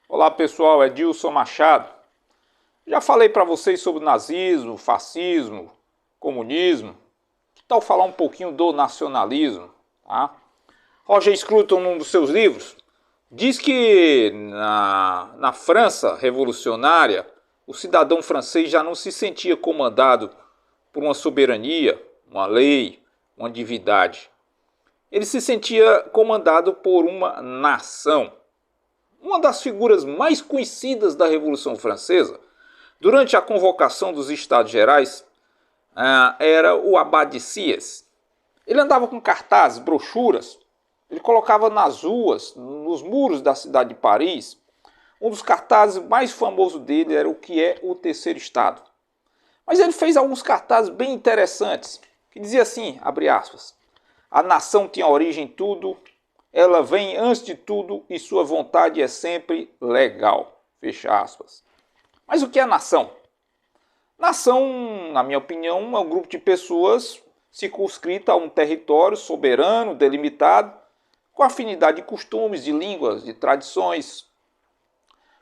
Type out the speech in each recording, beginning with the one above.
Olá pessoal, é Dilson Machado. Já falei para vocês sobre nazismo, fascismo, comunismo. Que tal falar um pouquinho do nacionalismo? Tá? Roger Scruton, num dos seus livros, diz que na França revolucionária, o cidadão francês já não se sentia comandado por uma soberania, uma lei, uma divindade. Ele se sentia comandado por uma nação. Uma das figuras mais conhecidas da Revolução Francesa, durante a convocação dos Estados Gerais, era o Abade Sieyès. Ele andava com cartazes, brochuras, ele colocava nas ruas, nos muros da cidade de Paris. Um dos cartazes mais famosos dele era o que é o terceiro Estado. Mas ele fez alguns cartazes bem interessantes, que dizia assim, abre aspas, a nação tem origem em tudo, ela vem antes de tudo e sua vontade é sempre legal, fecha aspas. Mas o que é nação? Nação, na minha opinião, é um grupo de pessoas circunscrita a um território soberano, delimitado, com afinidade de costumes, de línguas, de tradições,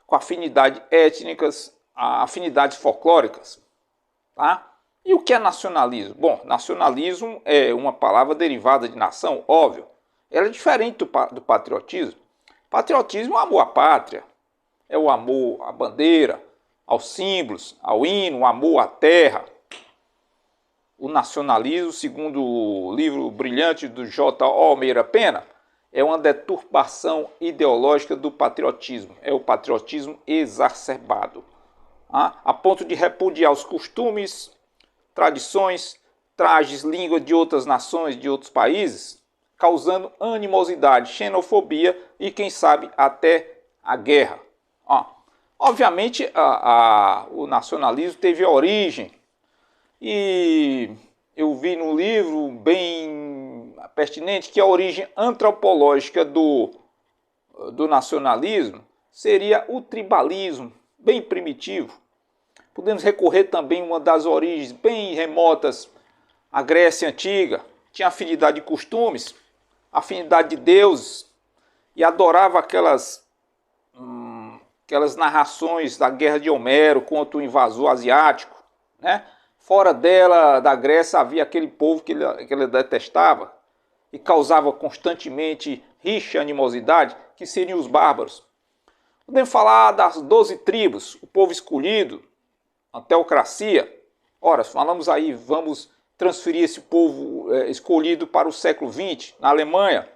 com afinidade étnicas, afinidades folclóricas. Tá? E o que é nacionalismo? Bom, nacionalismo é uma palavra derivada de nação, óbvio. Ela é diferente do patriotismo. Patriotismo é o amor à pátria, é o amor à bandeira, aos símbolos, ao hino, o amor à terra. O nacionalismo, segundo o livro brilhante do J. Almeida Pena, é uma deturpação ideológica do patriotismo. É o patriotismo exacerbado, a ponto de repudiar os costumes, tradições, trajes, língua de outras nações, de outros países, causando animosidade, xenofobia e, quem sabe, até a guerra. Obviamente, o nacionalismo teve origem, e eu vi no livro bem pertinente que a origem antropológica do nacionalismo seria o tribalismo, bem primitivo. Podemos recorrer também a uma das origens bem remotas, a Grécia Antiga, tinha afinidade de costumes, afinidade de deuses, e adorava aquelas narrações da guerra de Homero contra o invasor asiático, né? Fora dela, da Grécia, havia aquele povo que ele detestava e causava constantemente rixa e animosidade, que seriam os bárbaros. Podemos falar das 12 tribos, o povo escolhido, a teocracia. Ora, falamos aí, vamos transferir esse povo escolhido para o século XX, na Alemanha.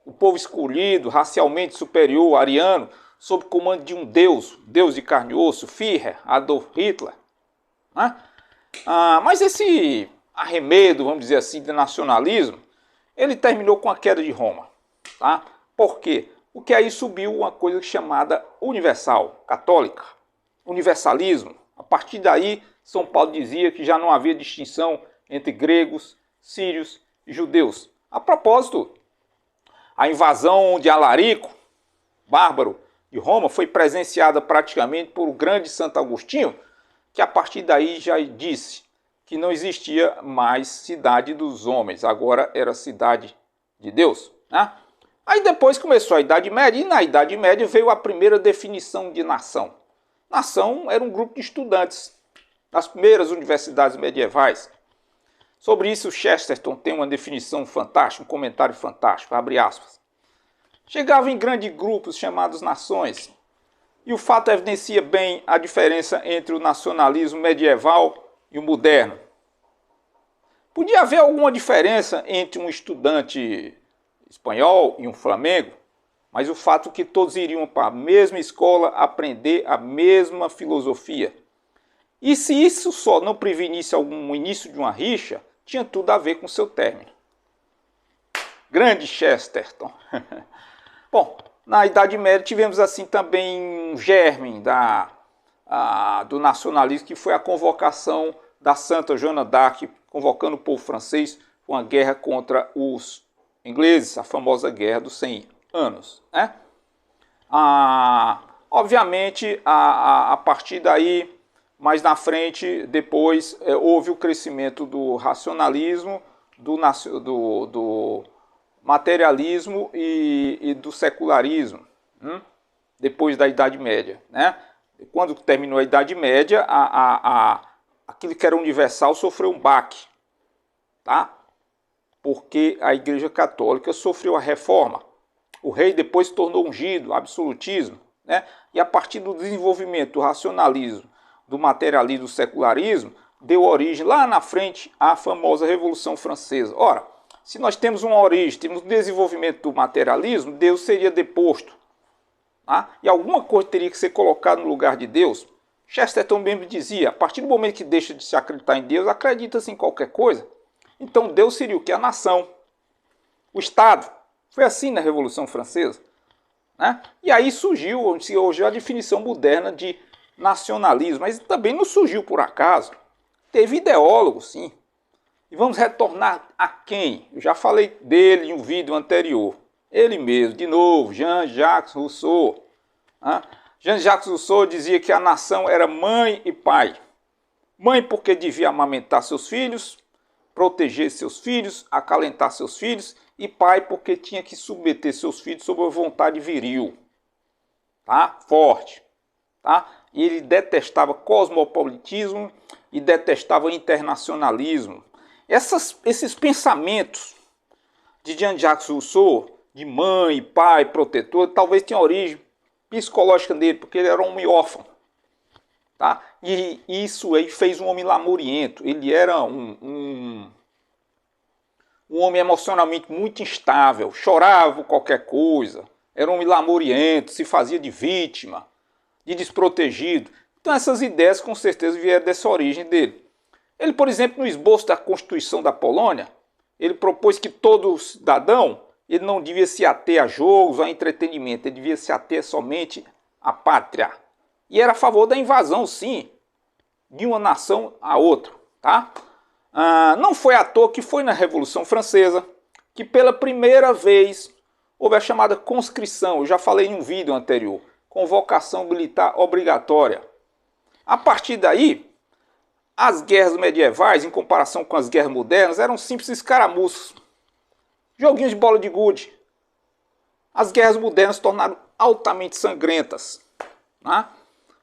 O povo escolhido, racialmente superior, ariano, sob comando de um Deus de carne e osso, Führer, Adolf Hitler. Né? Mas esse arremedo, vamos dizer assim, de nacionalismo, ele terminou com a queda de Roma. Tá? Por quê? Porque aí subiu uma coisa chamada universal, católica, universalismo. A partir daí, São Paulo dizia que já não havia distinção entre gregos, sírios e judeus. A propósito, a invasão de Alarico, bárbaro, de Roma, foi presenciada praticamente por o grande Santo Agostinho, que a partir daí já disse que não existia mais cidade dos homens, agora era cidade de Deus. Né? Aí depois começou a Idade Média, e na Idade Média veio a primeira definição de nação. Nação era um grupo de estudantes das primeiras universidades medievais. Sobre isso, Chesterton tem uma definição fantástica, um comentário fantástico, abre aspas. Chegavam em grandes grupos chamados nações, e o fato evidencia bem a diferença entre o nacionalismo medieval e o moderno. Podia haver alguma diferença entre um estudante espanhol e um flamengo, mas o fato é que todos iriam para a mesma escola aprender a mesma filosofia. E se isso só não prevenisse algum início de uma rixa, tinha tudo a ver com seu término. Grande Chesterton. Bom, na Idade Média tivemos assim também um germe do nacionalismo, que foi a convocação da Santa Joana d'Arc, convocando o povo francês para uma guerra contra os ingleses, a famosa Guerra dos 100 Anos. Né? Obviamente, a partir daí, mais na frente, depois, houve o crescimento do racionalismo, do materialismo e do secularismo. depois da Idade Média, né? Quando terminou a Idade Média, aquilo que era universal sofreu um baque, tá? Porque a Igreja Católica sofreu a reforma. O rei depois se tornou ungido, absolutismo, né? E a partir do desenvolvimento do racionalismo, do materialismo, do secularismo, deu origem lá na frente à famosa Revolução Francesa. Ora, se nós temos uma origem, temos um desenvolvimento do materialismo, Deus seria deposto, tá? E alguma coisa teria que ser colocada no lugar de Deus. Chesterton mesmo dizia, a partir do momento que deixa de se acreditar em Deus, acredita-se em qualquer coisa. Então Deus seria o que? A nação, o Estado. Foi assim na Revolução Francesa, né? E aí surgiu hoje a definição moderna de nacionalismo, mas também não surgiu por acaso. Teve ideólogos, sim. E vamos retornar a quem? Eu já falei dele em um vídeo anterior. Ele mesmo, de novo, Jean-Jacques Rousseau. Jean-Jacques Rousseau dizia que a nação era mãe e pai. Mãe porque devia amamentar seus filhos, proteger seus filhos, acalentar seus filhos, e pai porque tinha que submeter seus filhos sob a vontade viril, tá? Forte, tá? E ele detestava cosmopolitismo e detestava internacionalismo. Esses pensamentos de Jean-Jacques Rousseau, de mãe, pai, protetor, talvez tenha origem psicológica dele, porque ele era um homem órfão, tá? E isso aí fez um homem lamuriento. Ele era um homem emocionalmente muito instável, chorava por qualquer coisa, era um homem lamuriento, se fazia de vítima, de desprotegido. Então essas ideias com certeza vieram dessa origem dele. Ele, por exemplo, no esboço da Constituição da Polônia, ele propôs que todo cidadão ele não devia se ater a jogos, a entretenimento, ele devia se ater somente à pátria. E era a favor da invasão, sim, de uma nação a outra, tá? Não foi à toa que foi na Revolução Francesa que pela primeira vez houve a chamada conscrição. Eu já falei em um vídeo anterior, convocação militar obrigatória. A partir daí, as guerras medievais, em comparação com as guerras modernas, eram simples escaramuços, joguinhos de bola de gude. As guerras modernas se tornaram altamente sangrentas, né?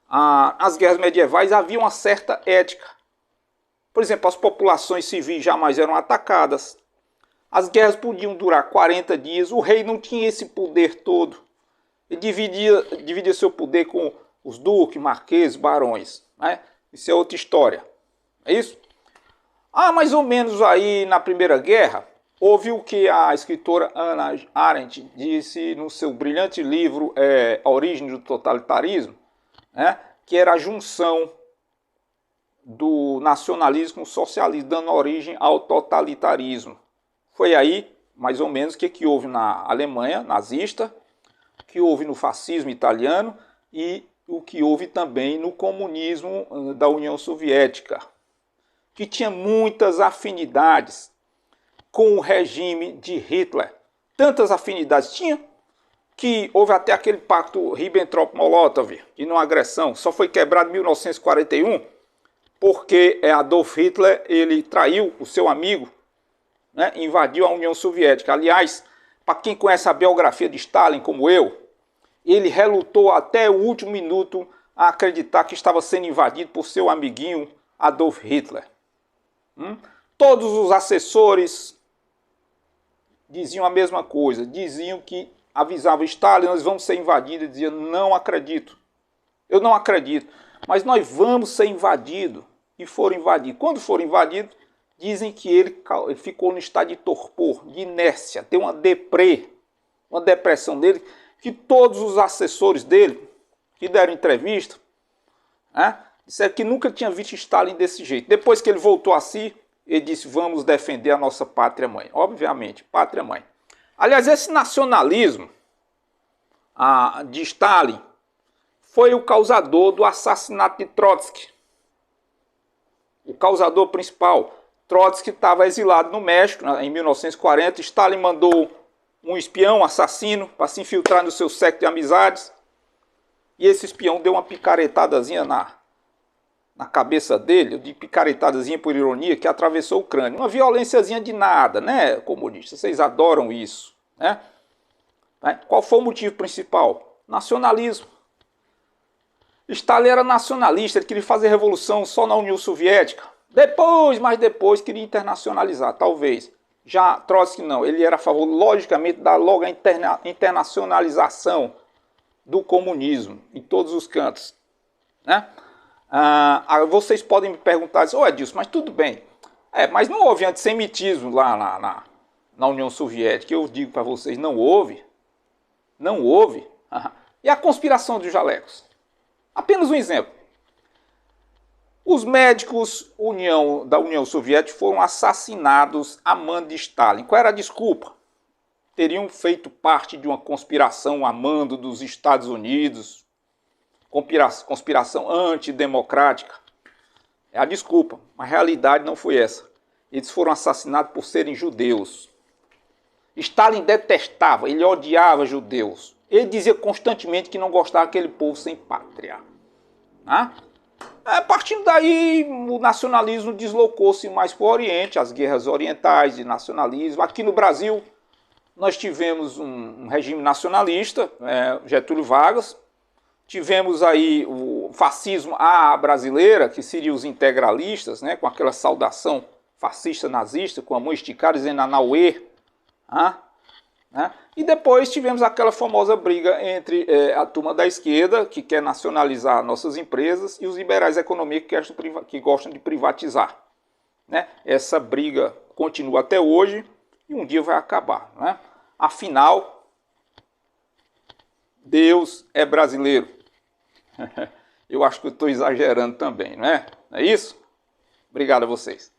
As guerras medievais havia uma certa ética. Por exemplo, as populações civis jamais eram atacadas. As guerras podiam durar 40 dias. O rei não tinha esse poder todo. Ele dividia seu poder com os duques, marqueses, barões, né? Isso é outra história. É isso? Mais ou menos aí na Primeira Guerra, houve o que a escritora Hannah Arendt disse no seu brilhante livro A Origem do Totalitarismo, né? Que era a junção do nacionalismo com o socialismo, dando origem ao totalitarismo. Foi aí, mais ou menos, o que houve na Alemanha nazista, o que houve no fascismo italiano e o que houve também no comunismo da União Soviética, que tinha muitas afinidades com o regime de Hitler. Tantas afinidades tinha que houve até aquele pacto Ribbentrop-Molotov de não agressão. Só foi quebrado em 1941 porque Adolf Hitler ele traiu o seu amigo, né, invadiu a União Soviética. Aliás, para quem conhece a biografia de Stalin como eu, ele relutou até o último minuto a acreditar que estava sendo invadido por seu amiguinho Adolf Hitler. Todos os assessores diziam a mesma coisa, diziam que avisavam Stalin, nós vamos ser invadidos. Ele dizia, não acredito, eu não acredito, mas nós vamos ser invadidos. E foram invadidos. Quando foram invadidos, dizem que ele ficou no estado de torpor, de inércia, tem uma depressão dele, que todos os assessores dele, que deram entrevista, né, disseram que nunca tinha visto Stalin desse jeito. Depois que ele voltou a si, ele disse, vamos defender a nossa pátria-mãe. Obviamente, pátria-mãe. Aliás, esse nacionalismo de Stalin foi o causador do assassinato de Trotsky. O causador principal. Trotsky estava exilado no México em 1940. Stalin mandou um espião, um assassino, para se infiltrar no seu séquito de amizades. E esse espião deu uma picaretadazinha na cabeça dele, de picaretadazinha por ironia, que atravessou o crânio. Uma violênciazinha de nada, né, comunistas? Vocês adoram isso, né? Qual foi o motivo principal? Nacionalismo. Stalin era nacionalista, ele queria fazer revolução só na União Soviética. Mas depois queria internacionalizar, talvez. Já Trotsky não, ele era a favor, logicamente, da logo a internacionalização do comunismo em todos os cantos, né? Vocês podem me perguntar, Edilson, mas tudo bem, mas não houve antissemitismo lá na União Soviética. Eu digo para vocês, não houve. E a conspiração dos jalecos? Apenas um exemplo. Os médicos da União Soviética foram assassinados a mando de Stalin. Qual era a desculpa? Teriam feito parte de uma conspiração a mando dos Estados Unidos, conspiração antidemocrática. É a desculpa, mas a realidade não foi essa. Eles foram assassinados por serem judeus. Stalin detestava, ele odiava judeus. Ele dizia constantemente que não gostava daquele povo sem pátria. Partindo daí, o nacionalismo deslocou-se mais para o Oriente, as guerras orientais de nacionalismo. Aqui no Brasil, nós tivemos um regime nacionalista, Getúlio Vargas. Tivemos aí o fascismo à brasileira, que seriam os integralistas, né, com aquela saudação fascista nazista, com a mão esticada, dizendo Anauê. E depois tivemos aquela famosa briga entre a turma da esquerda, que quer nacionalizar nossas empresas, e os liberais econômicos que gostam de privatizar. Né? Essa briga continua até hoje e um dia vai acabar. Né? Afinal, Deus é brasileiro. Eu acho que eu estou exagerando também, não é? Não é isso? Obrigado a vocês.